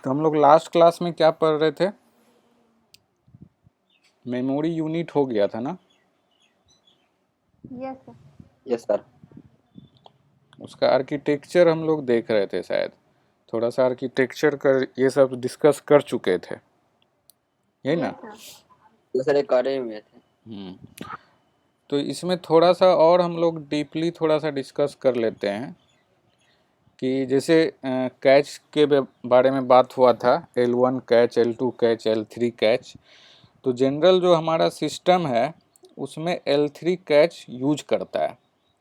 तो हम लोग लास्ट क्लास में क्या पढ़ रहे थे? मेमोरी यूनिट हो गया था ना। Yes sir. Yes sir. उसका आर्किटेक्चर हम लोग देख रहे थे, शायद थोड़ा सा आर्किटेक्चर कर ये सब डिस्कस कर चुके थे, यही ना? Yes sir. यस सर, ये करे हुए थे। तो इसमें थोड़ा सा और हम लोग डीपली थोड़ा सा डिस्कस कर लेते हैं कि जैसे कैच के बारे में बात हुआ था, L1 catch, L2 catch, L3 catch. तो जनरल जो हमारा सिस्टम है उसमें L3 कैच यूज करता है।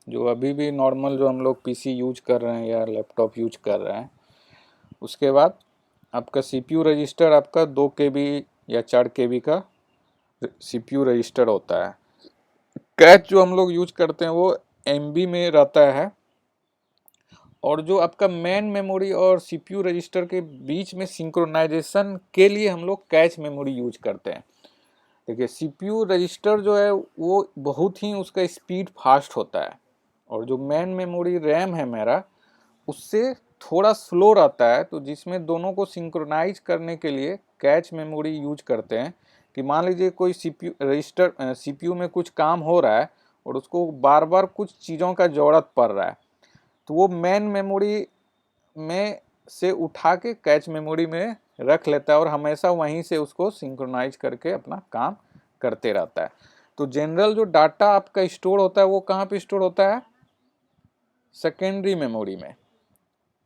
जो अभी भी नॉर्मल जो हम लोग पीसी यूज कर रहे हैं या लैपटॉप यूज कर रहे हैं, उसके बाद आपका सीपीयू रजिस्टर आपका 2 KB या 4 KB का सीपीयू रजिस्टर होता है। कैच जो हम लोग यूज करते हैं वो MB में रहता है, और जो आपका मेन मेमोरी और सीपीयू रजिस्टर के बीच में सिंक्रोनाइजेशन के लिए हम लोग कैच मेमोरी यूज करते हैं। देखिए, सीपीयू रजिस्टर जो है वो बहुत ही उसका स्पीड फास्ट होता है, और जो मेन मेमोरी रैम है मेरा उससे थोड़ा स्लो रहता है। तो जिसमें दोनों को सिंक्रोनाइज करने के लिए कैच मेमोरी यूज करते हैं कि मान लीजिए कोई सीपीयू में कुछ काम हो रहा है और उसको बार बार कुछ चीज़ों का ज़रूरत पड़ रहा है, तो वो मेन मेमोरी में से उठा के कैच मेमोरी में रख लेता है और हमेशा वहीं से उसको सिंक्रोनाइज करके अपना काम करते रहता है। तो जनरल जो डाटा आपका स्टोर होता है वो कहाँ पे स्टोर होता है? सेकेंडरी मेमोरी में।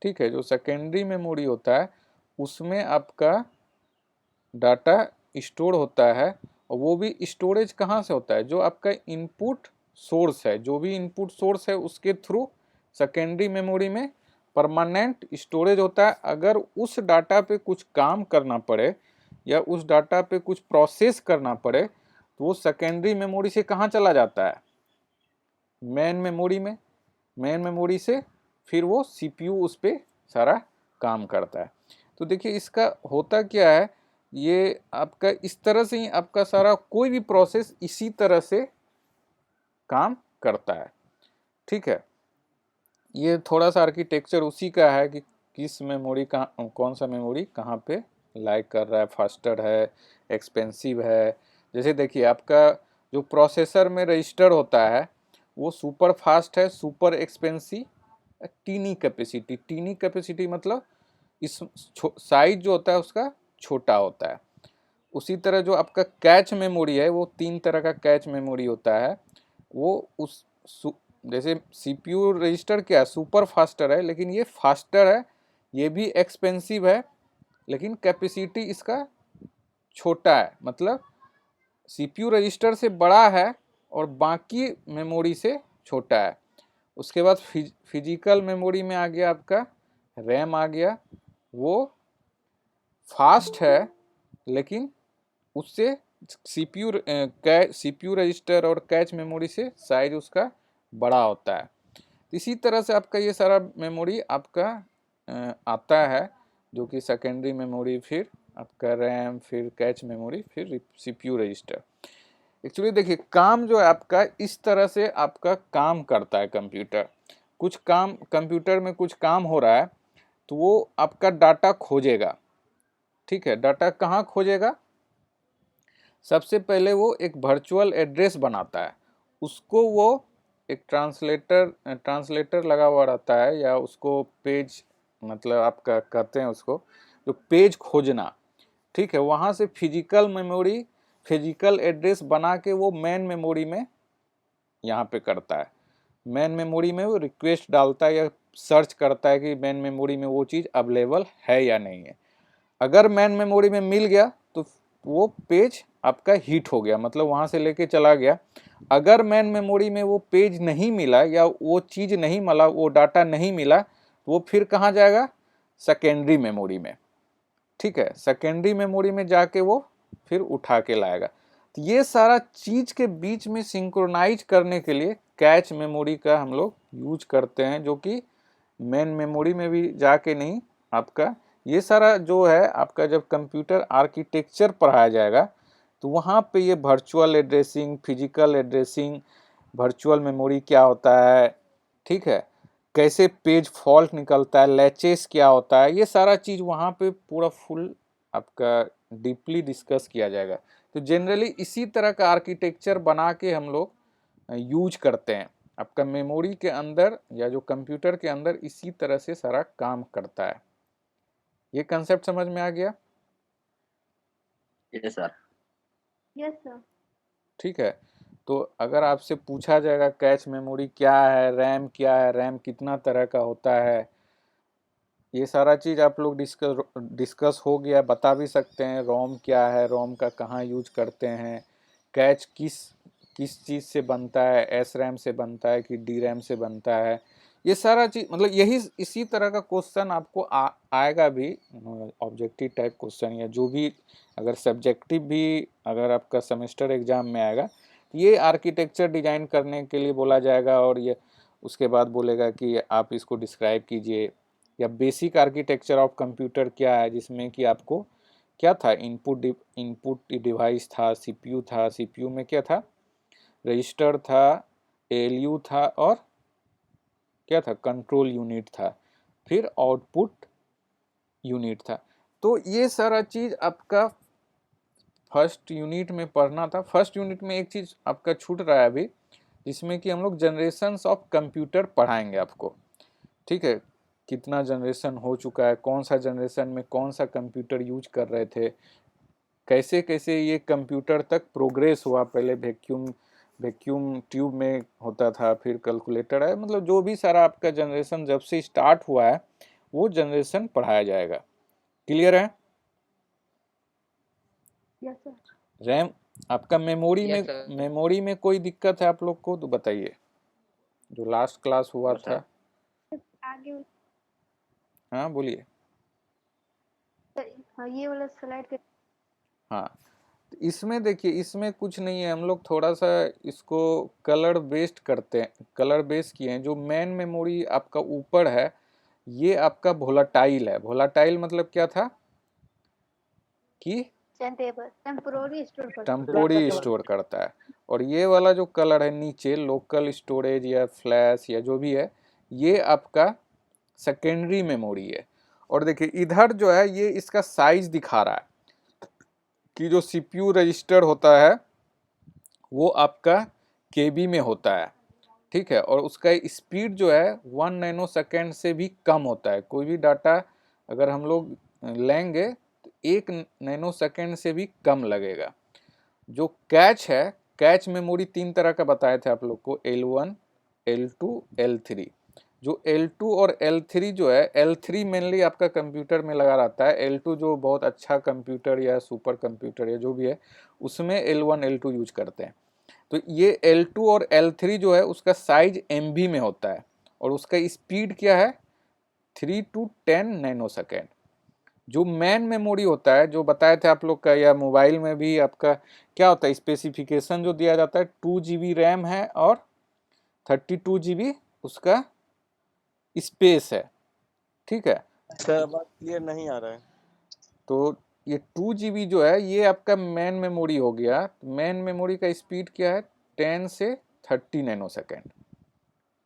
ठीक है, जो सेकेंडरी मेमोरी होता है उसमें आपका डाटा स्टोर होता है, और वो भी स्टोरेज कहाँ से होता है? जो आपका इनपुट सोर्स है, जो भी इनपुट सोर्स है उसके थ्रू सेकेंडरी मेमोरी में परमानेंट स्टोरेज होता है। अगर उस डाटा पे कुछ काम करना पड़े या उस डाटा पे कुछ प्रोसेस करना पड़े तो वो सेकेंडरी मेमोरी से कहाँ चला जाता है? मेन मेमोरी में। मेन मेमोरी से फिर वो सीपीयू उस पर सारा काम करता है। तो देखिए इसका होता क्या है, ये आपका इस तरह से ही आपका सारा कोई भी प्रोसेस इसी तरह से काम करता है। ठीक है, ये थोड़ा सा आर्किटेक्चर उसी का है कि किस मेमोरी का कौन सा मेमोरी कहाँ पे लाइक कर रहा है, फास्टर है, एक्सपेंसिव है। जैसे देखिए आपका जो प्रोसेसर में रजिस्टर होता है वो सुपर फास्ट है, super expensive, tiny capacity. Tiny capacity मतलब इस साइज जो होता है उसका छोटा होता है। उसी तरह जो आपका कैच मेमोरी है वो 3 तरह का कैच मेमोरी होता है। वो उस जैसे सीपीयू रजिस्टर क्या है, सुपर फास्टर है, लेकिन ये फास्टर है, ये भी एक्सपेंसिव है, लेकिन कैपेसिटी इसका छोटा है। मतलब सीपीयू रजिस्टर से बड़ा है और बाकी मेमोरी से छोटा है। उसके बाद फिजिकल मेमोरी में आ गया आपका रैम आ गया, वो फास्ट है लेकिन उससे सीपीयू रजिस्टर और कैच मेमोरी से साइज उसका बड़ा होता है। इसी तरह से आपका ये सारा मेमोरी आपका आता है, जो कि सेकेंडरी मेमोरी, फिर आपका रैम, फिर कैच मेमोरी, फिर सीपीयू रजिस्टर। एक्चुअली देखिए काम जो है आपका इस तरह से आपका काम करता है कंप्यूटर। कुछ काम कंप्यूटर में कुछ काम हो रहा है तो वो आपका डाटा खोजेगा। ठीक है, डाटा कहाँ खोजेगा? सबसे पहले वो एक वर्चुअल एड्रेस बनाता है, उसको वो एक ट्रांसलेटर लगा हुआ रहता है, या उसको पेज मतलब आपका कहते हैं उसको जो पेज खोजना। ठीक है, वहाँ से फिजिकल एड्रेस बना के वो मेन मेमोरी में यहाँ पे करता है। मेन मेमोरी में वो रिक्वेस्ट डालता है या सर्च करता है कि मेन मेमोरी में वो चीज़ अवेलेबल है या नहीं है। अगर मेन मेमोरी में मिल गया तो वो पेज आपका हिट हो गया, मतलब वहाँ से लेके चला गया। अगर मेन मेमोरी में वो पेज नहीं मिला या वो चीज़ नहीं मिला, वो डाटा नहीं मिला, तो वो फिर कहाँ जाएगा? सेकेंडरी मेमोरी में। ठीक है, सेकेंडरी मेमोरी में जाके वो फिर उठा के लाएगा। तो ये सारा चीज़ के बीच में सिंक्रोनाइज करने के लिए कैच मेमोरी का हम लोग यूज करते हैं, जो कि मेन मेमोरी में भी जाके नहीं, आपका ये सारा जो है आपका जब कंप्यूटर आर्किटेक्चर पढ़ाया जाएगा तो वहाँ पे ये virtual addressing, physical addressing, virtual memory क्या होता है, ठीक है, कैसे पेज फॉल्ट निकलता है, लैचेस क्या होता है, ये सारा चीज़ वहाँ पे पूरा फुल आपका डीपली डिस्कस किया जाएगा। तो जनरली इसी तरह का आर्किटेक्चर बना के हम लोग यूज करते हैं। आपका मेमोरी के अंदर या जो कंप्यूटर के अंदर इसी तरह से सारा काम करता है। ये कंसेप्ट समझ में आ गया? Yes sir. Yes sir. ठीक है। तो अगर आपसे पूछा जाएगा कैच मेमोरी क्या है, रैम क्या है, रैम कितना तरह का होता है, ये सारा चीज़ आप लोग डिस्कस हो गया, बता भी सकते हैं। रोम क्या है, रोम का कहाँ यूज करते हैं, कैच किस चीज़ से बनता है, एस रैम से बनता है कि डी रैम से बनता है, ये सारा चीज़ मतलब यही इसी तरह का क्वेश्चन आपको आएगा भी, ऑब्जेक्टिव टाइप क्वेश्चन या जो भी, अगर सब्जेक्टिव भी अगर आपका सेमेस्टर एग्जाम में आएगा, ये आर्किटेक्चर डिजाइन करने के लिए बोला जाएगा और ये उसके बाद बोलेगा कि आप इसको डिस्क्राइब कीजिए, या बेसिक आर्किटेक्चर ऑफ कंप्यूटर क्या है, जिसमें कि आपको क्या था, इनपुट डिवाइस था, सीपीयू था, सीपीयू में क्या था, रजिस्टर था, एएलयू था और क्या था, कंट्रोल यूनिट था, फिर आउटपुट यूनिट था। तो ये सारा चीज़ आपका फर्स्ट यूनिट में पढ़ना था। फर्स्ट यूनिट में एक चीज़ आपका छूट रहा है अभी, जिसमें कि हम लोग जनरेशन्स ऑफ कंप्यूटर पढ़ाएंगे आपको। ठीक है, कितना जनरेशन हो चुका है, कौन सा जनरेशन में कौन सा कंप्यूटर यूज कर रहे थे, कैसे कैसे ये कंप्यूटर तक प्रोग्रेस हुआ, पहले वैक्यूम ट्यूब में होता था, फिर कैलकुलेटर है, मतलब जो भी सारा आपका जनरेशन जब से स्टार्ट हुआ है वो जनरेशन पढ़ाया जाएगा। क्लियर है? Yes sir. रैम आपका मेमोरी Yes, में sir. मेमोरी में कोई दिक्कत है आप लोग को तो बताइए, जो लास्ट क्लास हुआ No, था। sir. आगे हाँ बोलिए। हाँ, ये वाला स्लाइड कर। हाँ, तो इसमें देखिए, इसमें कुछ नहीं है, हम लोग थोड़ा सा इसको कलर बेस्ड करते हैं, कलर बेस्ड किए हैं। जो मेन मेमोरी आपका ऊपर है ये आपका वोलाटाइल है। वोलाटाइल मतलब क्या था कि टेम्पोररी स्टोर करता है। टेम्पोरी स्टोर करता है, और ये वाला जो कलर है नीचे, लोकल स्टोरेज या फ्लैश या जो भी है, ये आपका सेकेंडरी मेमोरी है। और देखिए इधर जो है ये इसका साइज दिखा रहा है कि जो सीपीयू रजिस्टर होता है वो आपका केबी में होता है। ठीक है, और उसका स्पीड जो है 1 नैनोसेकेंड से भी कम होता है। कोई भी डाटा अगर हम लोग लेंगे तो 1 नैनोसेकेंड से भी कम लगेगा। जो कैच है, कैच मेमोरी 3 तरह का बताए थे आप लोग को, L1, L2, L3। जो L2 और L3 जो है, L3 मेनली आपका कंप्यूटर में लगा रहता है, L2 जो बहुत अच्छा कंप्यूटर या सुपर कंप्यूटर या जो भी है उसमें L1 L2 यूज करते हैं। तो ये L2 और L3 जो है उसका साइज MB में होता है, और उसका स्पीड क्या है 3 to 10 नैनोसेकेंड। जो मैन मेमोरी होता है, जो बताए थे आप लोग का, या मोबाइल में भी आपका क्या होता है, स्पेसिफिकेशन जो दिया जाता है 2 GB रैम है और 32 GB उसका स्पेस है। ठीक है, सर बात क्लियर नहीं आ रहा है। तो ये 2 GB जो है ये आपका मेन मेमोरी हो गया। मेन मेमोरी का स्पीड क्या है 10 से 30 नैनोसेकेंड।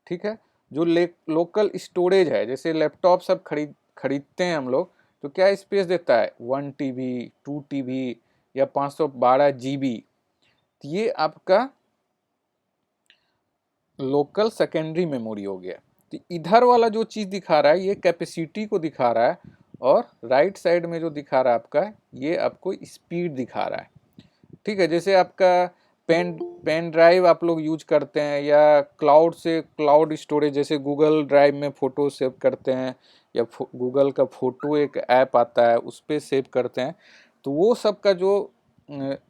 ठीक है, जो लोकल स्टोरेज है, जैसे लैपटॉप सब खरीदते हैं हम लोग, तो क्या स्पेस देता है 1 TB, 2 TB या 512 GB। ये आपका लोकल सेकेंडरी मेमोरी हो गया। तो इधर वाला जो चीज़ दिखा रहा है ये कैपेसिटी को दिखा रहा है, और राइट साइड में जो दिखा रहा है आपका, ये आपको स्पीड दिखा रहा है। ठीक है, जैसे आपका पेन ड्राइव आप लोग यूज करते हैं, या क्लाउड से क्लाउड स्टोरेज, जैसे गूगल ड्राइव में फ़ोटो सेव करते हैं, या गूगल का फ़ोटो एक ऐप आता है उस पर सेव करते हैं, तो वो सब का जो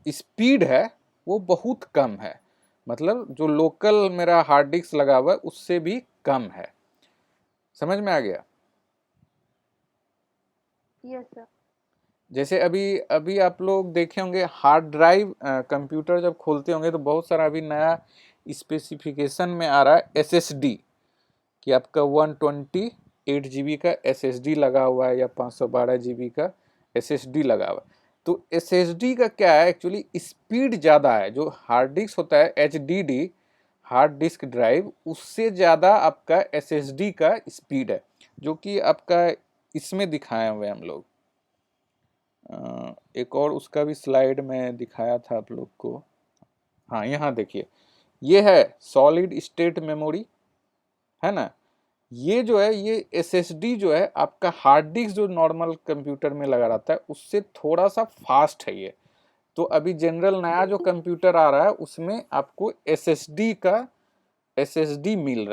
स्पीड है वो बहुत कम है। मतलब जो लोकल मेरा हार्ड डिस्क लगा हुआ है उससे भी कम है। समझ में आ गया? Yes sir. जैसे अभी अभी आप लोग देखे होंगे हार्ड ड्राइव, कंप्यूटर जब खोलते होंगे तो बहुत सारा अभी नया स्पेसिफिकेशन में आ रहा है SSD, कि आपका 128 GB का SSD लगा हुआ है या 512 GB का SSD लगा हुआ है। तो SSD का क्या है, एक्चुअली स्पीड ज़्यादा है। जो हार्ड डिस्क होता है HDD, हार्ड डिस्क ड्राइव उससे ज़्यादा आपका SSD का स्पीड है, जो कि आपका इसमें दिखाए हुए हम लोग। एक और उसका भी स्लाइड में दिखाया था आप लोग को। हाँ, यहाँ देखिए, ये है सॉलिड स्टेट मेमोरी, है ना। ये जो है ये SSD जो है आपका हार्ड डिस्क जो नॉर्मल कंप्यूटर में लगा रहता है उससे थोड़ा सा फास्ट है ये। तो अभी जनरल नया जो कंप्यूटर आ रहा है उसमें आपको SSD मिल रहा है।